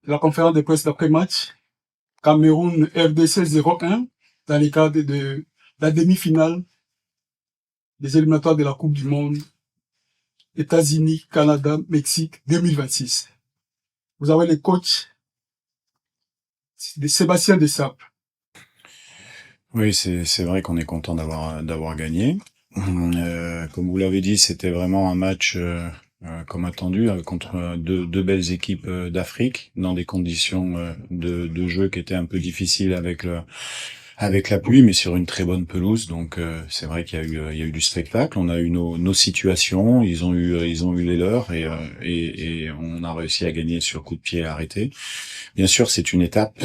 la conférence de presse d'après-match. Cameroun RDC 0-1 dans les cadres de la demi-finale des éliminatoires de la Coupe du Monde États-Unis, Canada, Mexique 2026. Vous avez le coach de Sébastien Desappes. Oui, c'est vrai qu'on est content d'avoir gagné. Comme vous l'avez dit, c'était vraiment un match comme attendu contre deux belles équipes d'Afrique dans des conditions de jeu qui étaient un peu difficiles avec la pluie, mais sur une très bonne pelouse. Donc c'est vrai qu'il y a eu du spectacle. On a eu nos situations, ils ont eu les leurs et on a réussi à gagner sur coup de pied arrêté. Bien sûr, c'est une étape.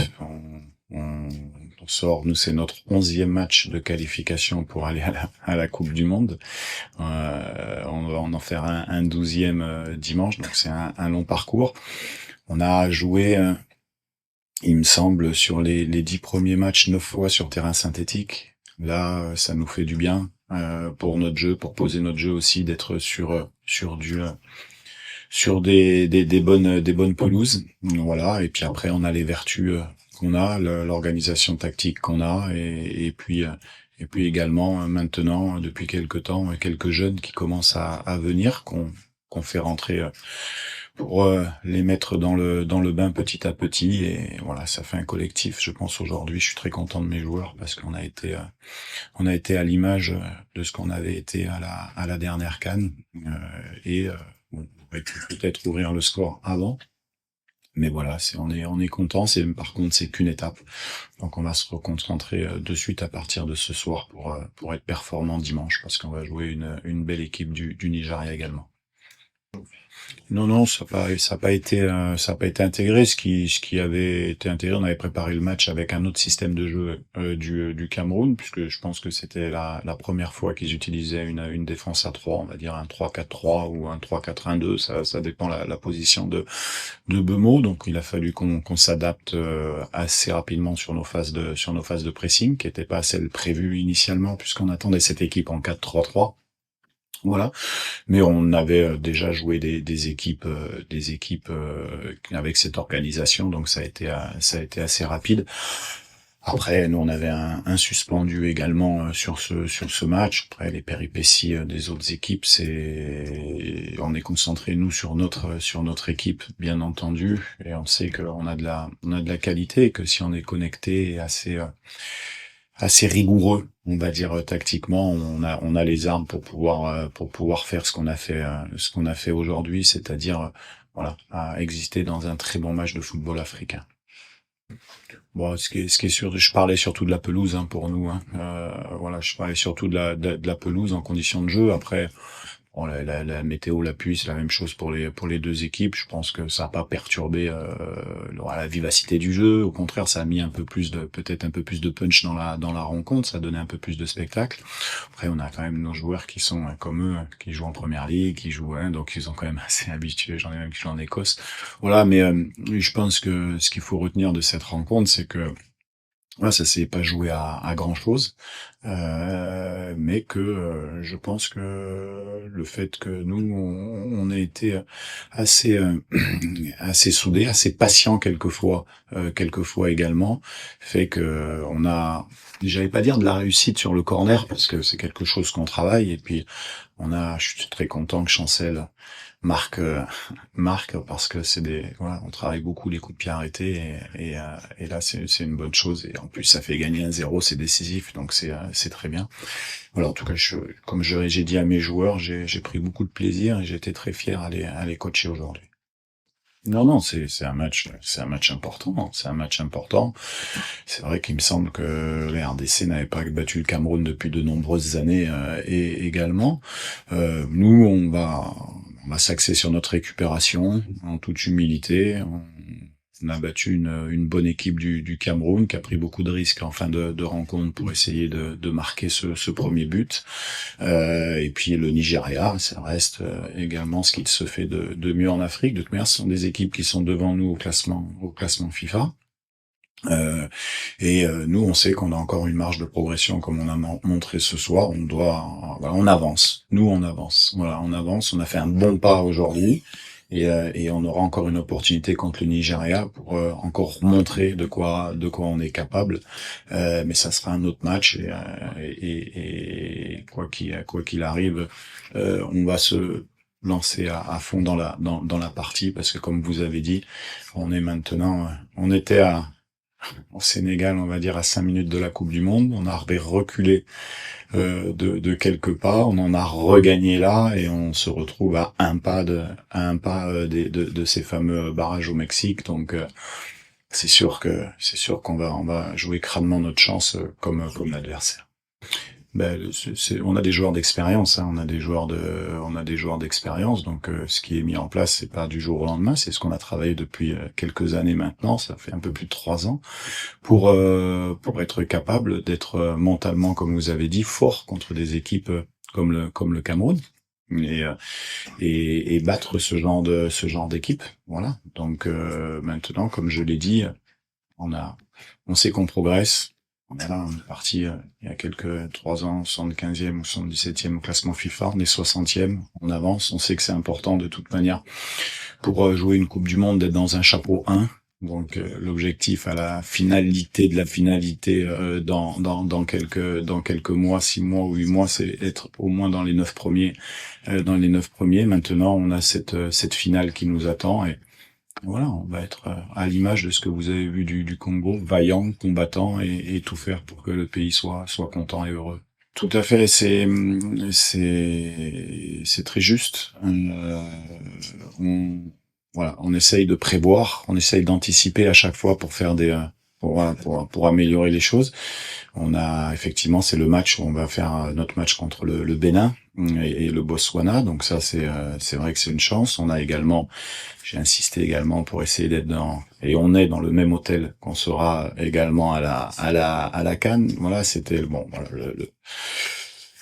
On sort, nous c'est notre 11e match de qualification pour aller à la Coupe du Monde. On va en faire un 12e dimanche, donc c'est un long parcours. On a joué, il me semble, sur les 10 premiers matchs 9 fois sur terrain synthétique. Là, ça nous fait du bien pour notre jeu, pour poser notre jeu aussi, d'être sur des bonnes pelouses. Voilà, et puis après on a les vertus qu'on a, l'organisation tactique qu'on a, et puis également maintenant depuis quelque temps quelques jeunes qui commencent à venir, qu'on fait rentrer pour les mettre dans le bain petit à petit, et voilà, ça fait un collectif. Je pense aujourd'hui, je suis très content de mes joueurs parce qu'on a été à l'image de ce qu'on avait été à la dernière CAN, bon, on aurait pu peut-être ouvrir le score avant. Mais voilà, on est content. Par contre, c'est qu'une étape. Donc, on va se reconcentrer de suite à partir de ce soir pour être performant dimanche, parce qu'on va jouer une belle équipe du Nigeria également. Non, ça a pas été intégré. Ce qui avait été intégré, on avait préparé le match avec un autre système de jeu du Cameroun, puisque je pense que c'était la première fois qu'ils utilisaient une défense à 3, on va dire un 3-4-3 ou un 3-4-1-2, ça dépend la position de Bemo. Donc il a fallu qu'on s'adapte assez rapidement sur nos phases de pressing, qui n'étaient pas celles prévues initialement, puisqu'on attendait cette équipe en 4-3-3. Voilà, mais on avait déjà joué des équipes avec cette organisation, donc ça a été assez rapide. Après, nous on avait un suspendu également sur ce match. Après, les péripéties des autres équipes, on est concentré nous sur notre équipe, bien entendu, et on sait qu'on a de la qualité, et que si on est connecté et assez rigoureux, on va dire tactiquement, on a les armes pour pouvoir faire ce qu'on a fait aujourd'hui, c'est-à-dire voilà, à exister dans un très bon match de football africain. Bon, ce qui est sûr, je parlais surtout de la pelouse pour nous. Voilà, je parlais surtout de la pelouse en conditions de jeu. Après, bon, la météo, la pluie, c'est la même chose pour les deux équipes. Je pense que ça n'a pas perturbé la vivacité du jeu. Au contraire, ça a mis peut-être un peu plus de punch dans la rencontre. Ça a donné un peu plus de spectacle. Après, on a quand même nos joueurs qui sont comme eux, qui jouent en première ligue, donc ils ont quand même assez habitué. J'en ai même qui jouent en Écosse. Voilà, mais je pense que ce qu'il faut retenir de cette rencontre, c'est que voilà, ça s'est pas joué à grand chose, mais que je pense que le fait que nous on ait été assez assez soudés, assez patients quelquefois également, fait que on a, j'allais pas dire de la réussite sur le corner, parce que c'est quelque chose qu'on travaille, et puis je suis très content que Chancel marque parce que on travaille beaucoup les coups de pied arrêtés, et là c'est une bonne chose, et en plus ça fait gagner 1-0, c'est décisif, donc c'est très bien. Voilà, en tout cas, comme j'ai dit à mes joueurs, j'ai pris beaucoup de plaisir, et j'étais très fier à les coacher aujourd'hui. Non, c'est un match important, c'est un match important. C'est vrai qu'il me semble que les RDC n'avaient pas battu le Cameroun depuis de nombreuses années, et également. Nous, on va s'axer sur notre récupération en toute humilité. On a battu une bonne équipe du Cameroun, qui a pris beaucoup de risques en fin de rencontre pour essayer de marquer ce premier but. Et puis le Nigeria, ça reste également ce qui se fait de mieux en Afrique. De toute manière, ce sont des équipes qui sont devant nous au classement FIFA. Nous, on sait qu'on a encore une marge de progression, comme on a montré ce soir. On avance. Nous, on avance. Voilà, on avance. On a fait un bon pas aujourd'hui. et on aura encore une opportunité contre le Nigeria pour encore montrer de quoi on est capable. Mais ça sera un autre match et quoi qu'il arrive, on va se lancer à fond dans la partie parce que comme vous avez dit, on était au Sénégal, on va dire à 5 minutes de la Coupe du Monde, on a reculé de quelques pas, on en a regagné là et on se retrouve à un pas de ces fameux barrages au Mexique. Donc c'est sûr qu'on va jouer crânement notre chance comme l'adversaire. On a des joueurs d'expérience, hein, on a des joueurs d'expérience. Donc ce qui est mis en place, c'est pas du jour au lendemain, c'est ce qu'on a travaillé depuis quelques années maintenant. Ça fait un peu plus de 3 ans pour être capable d'être mentalement, comme vous avez dit, fort contre des équipes comme le Cameroun et battre ce genre d'équipe. Voilà. Donc maintenant, comme je l'ai dit, on sait qu'on progresse. On est parti il y a 3 ans, 75e ou 77e au classement FIFA, on est 60e, on avance, on sait que c'est important de toute manière pour jouer une Coupe du Monde d'être dans un chapeau 1. Donc l'objectif à la finalité de la finalité dans quelques mois, 6 mois ou 8 mois, c'est être au moins dans les 9 premiers. Maintenant, on a cette finale qui nous attend et voilà, on va être à l'image de ce que vous avez vu du Congo, vaillant, combattant et tout faire pour que le pays soit content et heureux. Tout à fait, c'est très juste. On essaye de prévoir, on essaye d'anticiper à chaque fois pour faire pour améliorer les choses. On a effectivement, c'est le match où on va faire notre match contre le Bénin et le Botswana. Donc ça, c'est vrai que c'est une chance. J'ai insisté également pour essayer d'être et on est dans le même hôtel qu'on sera également à la CAN. Voilà, c'était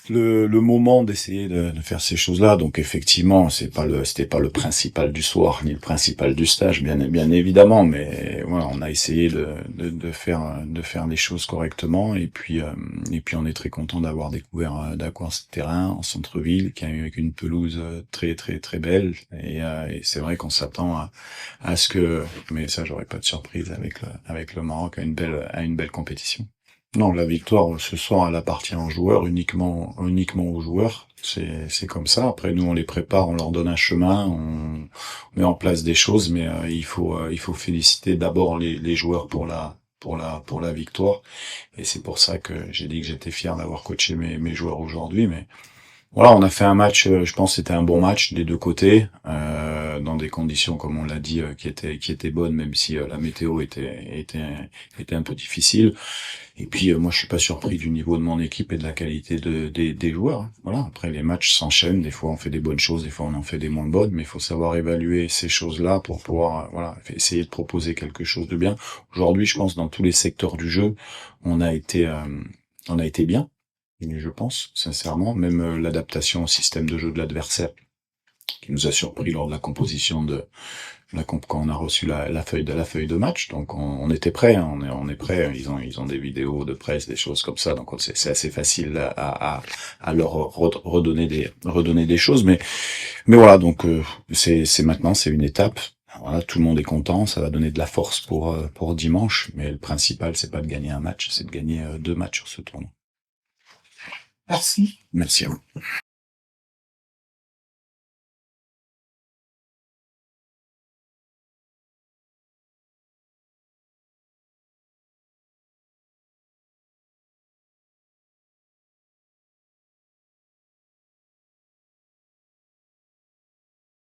le moment d'essayer de faire ces choses-là. Donc effectivement, c'était pas le principal du soir ni le principal du stage, bien évidemment, mais voilà, on a essayé de faire les choses correctement et puis on est très content d'avoir découvert ce terrain en centre-ville qui a avec une pelouse très très très belle et c'est vrai qu'on s'attend à ce que, mais ça j'aurais pas de surprise avec le Maroc à une belle compétition. Non, la victoire ce soir, elle appartient aux joueurs, uniquement aux joueurs. C'est comme ça. Après, nous, on les prépare, on leur donne un chemin, on met en place des choses, mais il faut féliciter d'abord les joueurs pour la victoire. Et c'est pour ça que j'ai dit que j'étais fier d'avoir coaché mes joueurs aujourd'hui. Mais voilà, on a fait un match. Je pense que c'était un bon match des deux côtés, dans des conditions, comme on l'a dit, qui étaient bonnes, même si la météo était un peu difficile. Et puis moi je suis pas surpris du niveau de mon équipe et de la qualité des joueurs. Voilà, après les matchs s'enchaînent, des fois on fait des bonnes choses, des fois on en fait des moins bonnes, mais il faut savoir évaluer ces choses-là pour pouvoir essayer de proposer quelque chose de bien. Aujourd'hui, je pense dans tous les secteurs du jeu, on a été bien, je pense sincèrement, même l'adaptation au système de jeu de l'adversaire qui nous a surpris lors de la composition quand on a reçu la feuille de match. Donc on était prêt, hein, on est prêt. Ils ont des vidéos de presse, des choses comme ça. Donc c'est assez facile à leur redonner des choses. Mais voilà, donc c'est maintenant, c'est une étape. Voilà, tout le monde est content, ça va donner de la force pour dimanche. Mais le principal, c'est pas de gagner un match, c'est de gagner 2 matchs sur ce tournoi. Merci. Merci à vous.